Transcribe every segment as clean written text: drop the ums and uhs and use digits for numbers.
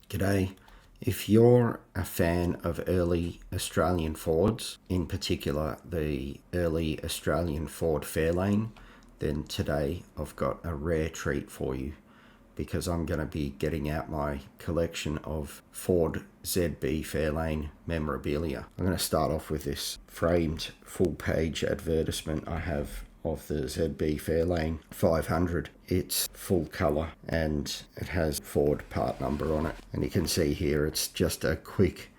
G'day. If you're a fan of early Australian Fords, in particular the early Australian Ford Fairlane, then today I've got a rare treat for you because I'm going to be getting out my collection of Ford ZB Fairlane memorabilia. I'm going to start off with this framed full-page advertisement I have of the ZB Fairlane 500. It's full colour and it has Ford part number on it, and you can see here it's just a quick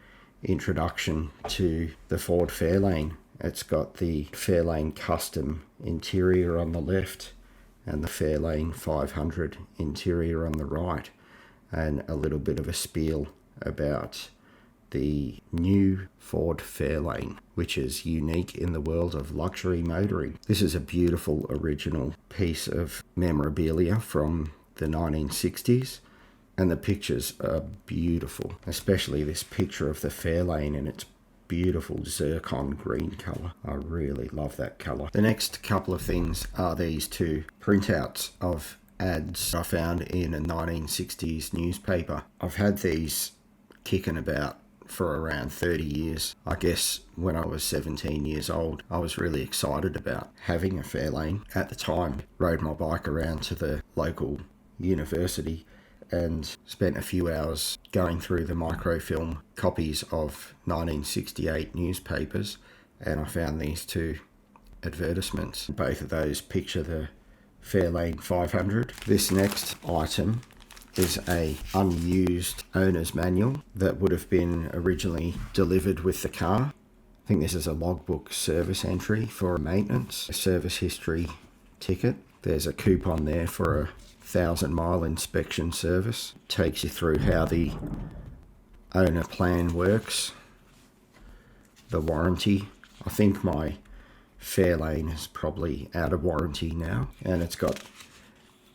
introduction to the Ford Fairlane. It's got the Fairlane Custom interior on the left and the Fairlane 500 interior on the right, and a little bit of a spiel about the new Ford Fairlane, which is unique in the world of luxury motoring. This is a beautiful original piece of memorabilia from the 1960s, and the pictures are beautiful, especially this picture of the Fairlane in its beautiful Zircon green colour. I really love that colour. The next couple of things are these two printouts of ads I found in a 1960s newspaper. I've had these kicking about for around 30 years. I guess when I was 17 years old, I was really excited about having a Fairlane. At the time, rode my bike around to the local university and spent a few hours going through the microfilm copies of 1968 newspapers, and I found these two advertisements. Both of those picture the Fairlane 500. This next item is a unused owner's manual that would have been originally delivered with the car. I think this is a logbook service entry for maintenance, a service history ticket. There's a coupon there for a 1,000-mile inspection service. Takes you through how the owner plan works, the warranty. I think my Fairlane is probably out of warranty now, and it's got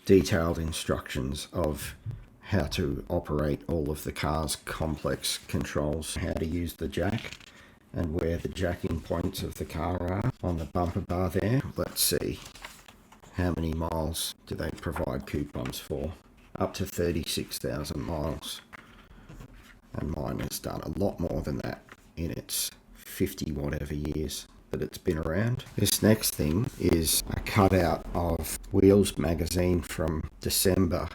detailed instructions of how to operate all of the car's complex controls, how to use the jack and where the jacking points of the car are on the bumper bar there. Let's see, how many miles do they provide coupons for? Up to 36,000 miles, and mine has done a lot more than that in its 50 whatever years that it's been around. This next thing is a cutout of Wheels magazine from December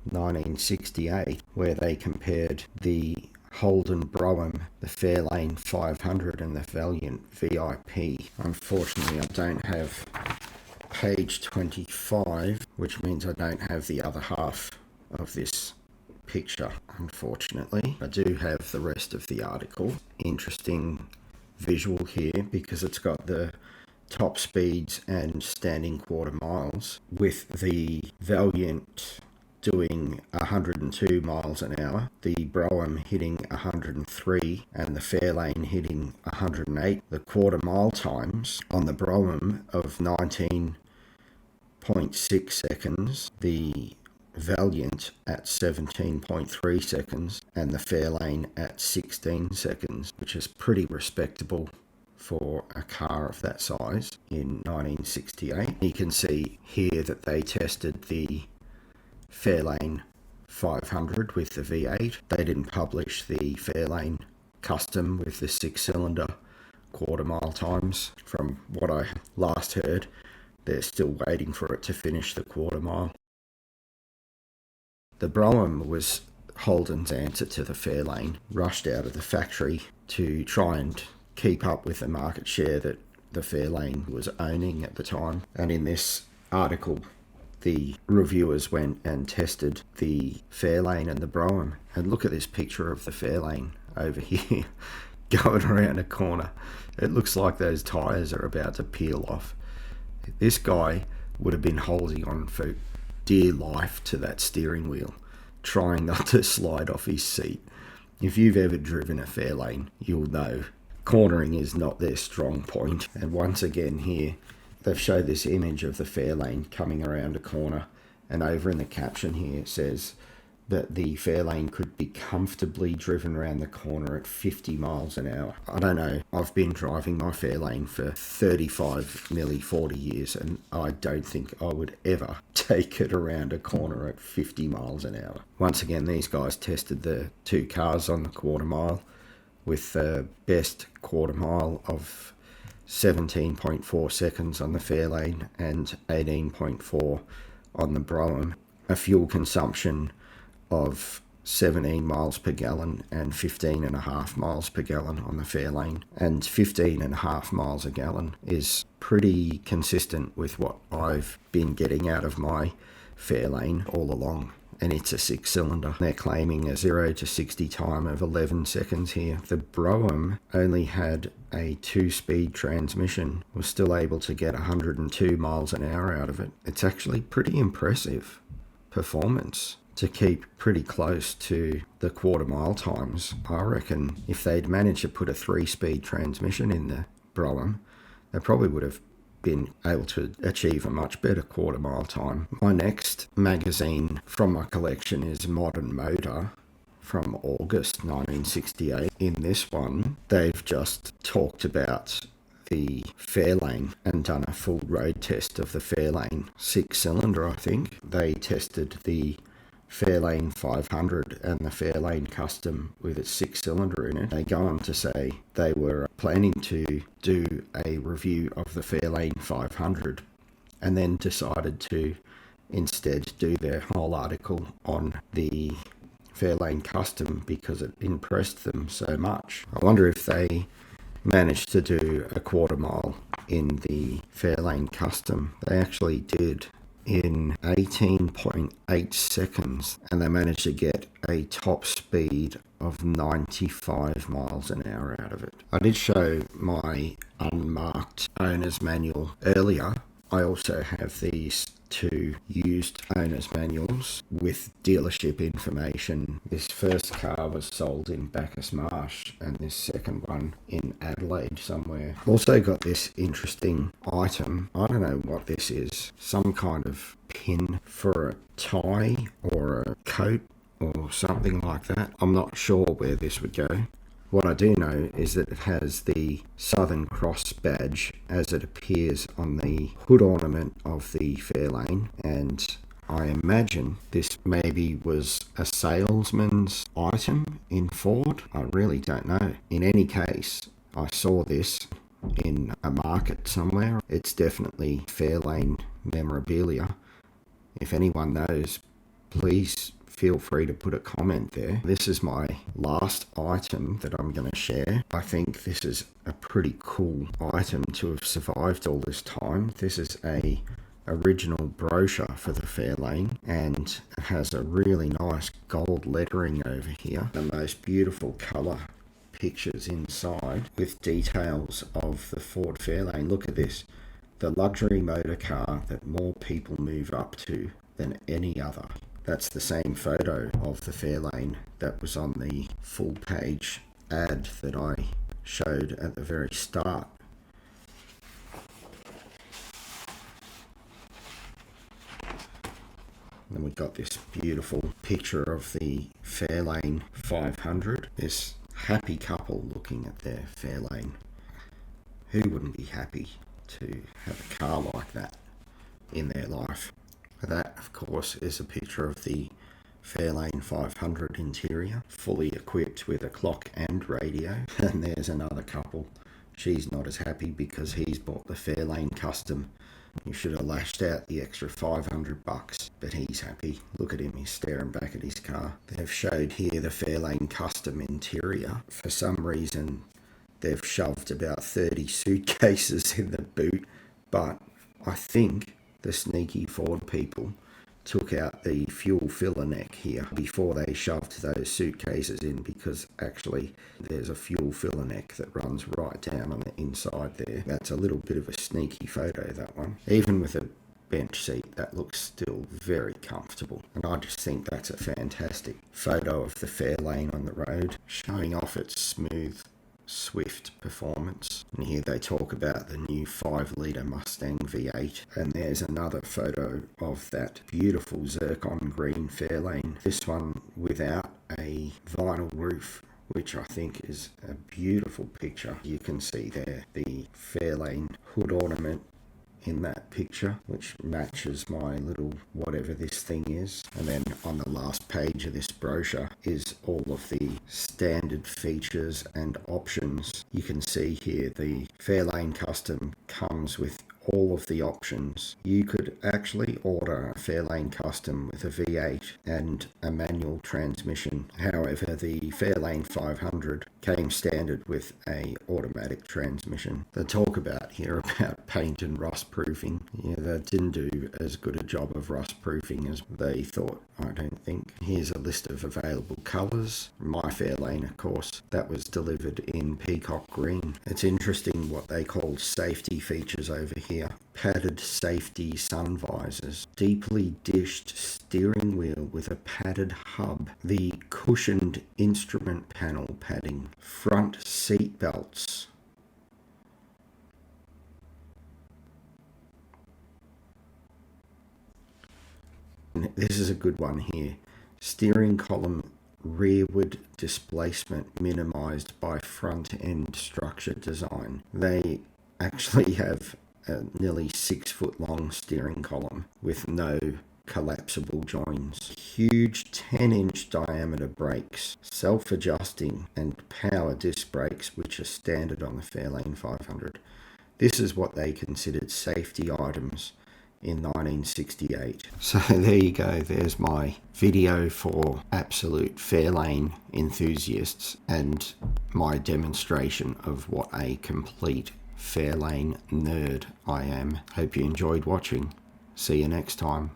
1968, where they compared the Holden Brougham, the Fairlane 500 and the Valiant VIP. Unfortunately, I don't have page 25, which means I don't have the other half of this picture. Unfortunately, I do have the rest of the article. Interesting visual here because it's got the top speeds and standing quarter miles, with the Valiant doing 102 miles an hour, the Brougham hitting 103 and the Fairlane hitting 108. The quarter mile times on the Brougham of 19.6 seconds, the Valiant at 17.3 seconds, and the Fairlane at 16 seconds, which is pretty respectable for a car of that size in 1968. You can see here that they tested the Fairlane 500 with the V8. They didn't publish the Fairlane Custom with the 6-cylinder quarter mile times. From what I last heard, they're still waiting for it to finish the quarter mile. The Brougham was Holden's answer to the Fairlane, rushed out of the factory to try and keep up with the market share that the Fairlane was owning at the time. And in this article, the reviewers went and tested the Fairlane and the Brougham. And look at this picture of the Fairlane over here going around a corner. It looks like those tyres are about to peel off. This guy would have been holding on for dear life to that steering wheel, trying not to slide off his seat. If you've ever driven a Fairlane, you'll know cornering is not their strong point. And once again here, they've showed this image of the Fairlane coming around a corner, and over in the caption here it says, that the Fairlane could be comfortably driven around the corner at 50 miles an hour. I don't know, I've been driving my Fairlane for 35, nearly 40 years, and I don't think I would ever take it around a corner at 50 miles an hour. Once again, these guys tested the two cars on the quarter mile with the best quarter mile of 17.4 seconds on the Fairlane and 18.4 on the Brougham. A fuel consumption of 17 miles per gallon and 15.5 miles per gallon on the Fairlane, and 15.5 miles a gallon is pretty consistent with what I've been getting out of my Fairlane all along, and it's a 6-cylinder. They're claiming a 0 to 60 time of 11 seconds here. The Brougham only had a 2-speed transmission, was still able to get 102 miles an hour out of it. It's actually pretty impressive performance to keep pretty close to the quarter mile times. I reckon if they'd managed to put a 3-speed transmission in the Brougham, they probably would have been able to achieve a much better quarter mile time. My next magazine from my collection is Modern Motor from August 1968. In this one, they've just talked about the Fairlane and done a full road test of the Fairlane 6-cylinder, I think. They tested the Fairlane 500 and the Fairlane Custom with its 6-cylinder in it. They go on to say they were planning to do a review of the Fairlane 500 and then decided to instead do their whole article on the Fairlane Custom because it impressed them so much. I wonder if they managed to do a quarter mile in the Fairlane Custom. They actually did in 18.8 seconds, and they managed to get a top speed of 95 miles an hour out of it. I did show my unmarked owner's manual earlier. I also have these two used owner's manuals with dealership information. This first car was sold in Bacchus Marsh and this second one in Adelaide somewhere. Also got this interesting item. I don't know what this is. Some kind of pin for a tie or a coat or something like that. I'm not sure where this would go. What I do know is that it has the Southern Cross badge as it appears on the hood ornament of the Fairlane, and I imagine this maybe was a salesman's item in Ford. I really don't know. In any case, I saw this in a market somewhere. It's definitely Fairlane memorabilia. If anyone knows, please feel free to put a comment there. This is my last item that I'm going to share. I think this is a pretty cool item to have survived all this time. This is a original brochure for the Fairlane, and it has a really nice gold lettering over here. The most beautiful colour pictures inside with details of the Ford Fairlane. Look at this. The luxury motor car that more people move up to than any other. That's the same photo of the Fairlane that was on the full page ad that I showed at the very start. Then we got this beautiful picture of the Fairlane 500. This happy couple looking at their Fairlane. Who wouldn't be happy to have a car like that in their life? That, of course, is a picture of the Fairlane 500 interior, fully equipped with a clock and radio. And there's another couple. She's not as happy because he's bought the Fairlane Custom. You should have lashed out the extra $500, but he's happy. Look at him, he's staring back at his car. They've showed here the Fairlane Custom interior. For some reason, they've shoved about 30 suitcases in the boot, but I think the sneaky Ford people took out the fuel filler neck here before they shoved those suitcases in, because actually there's a fuel filler neck that runs right down on the inside there. That's a little bit of a sneaky photo, that one. Even with a bench seat, that looks still very comfortable. And I just think that's a fantastic photo of the Fairlane on the road, showing off its smooth swift performance. And here they talk about the new 5-litre Mustang V8. And there's another photo of that beautiful Zircon Green Fairlane. This one without a vinyl roof, which I think is a beautiful picture. You can see there the Fairlane hood ornament in that picture, which matches my little whatever this thing is. And then on the last page of this brochure is all of the standard features and options. You can see here the Fairlane Custom comes with all of the options. You could actually order a Fairlane Custom with a V8 and a manual transmission. However, the Fairlane 500 came standard with a automatic transmission. They talk about here about paint and rust proofing. Yeah, they didn't do as good a job of rust proofing as they thought, I don't think. Here's a list of available colours. My Fairlane, of course, that was delivered in peacock green. It's interesting what they call safety features over here. Padded safety sun visors, deeply dished steering wheel with a padded hub, the cushioned instrument panel padding, front seat belts. This is a good one here. Steering column rearward displacement minimized by front end structure design. They actually have a nearly 6 foot long steering column with no collapsible joins. Huge 10-inch diameter brakes, self-adjusting and power disc brakes, which are standard on the Fairlane 500. This is what they considered safety items in 1968. So there you go, there's my video for absolute Fairlane enthusiasts and my demonstration of what a complete Fairlane nerd I am. Hope you enjoyed watching. See you next time.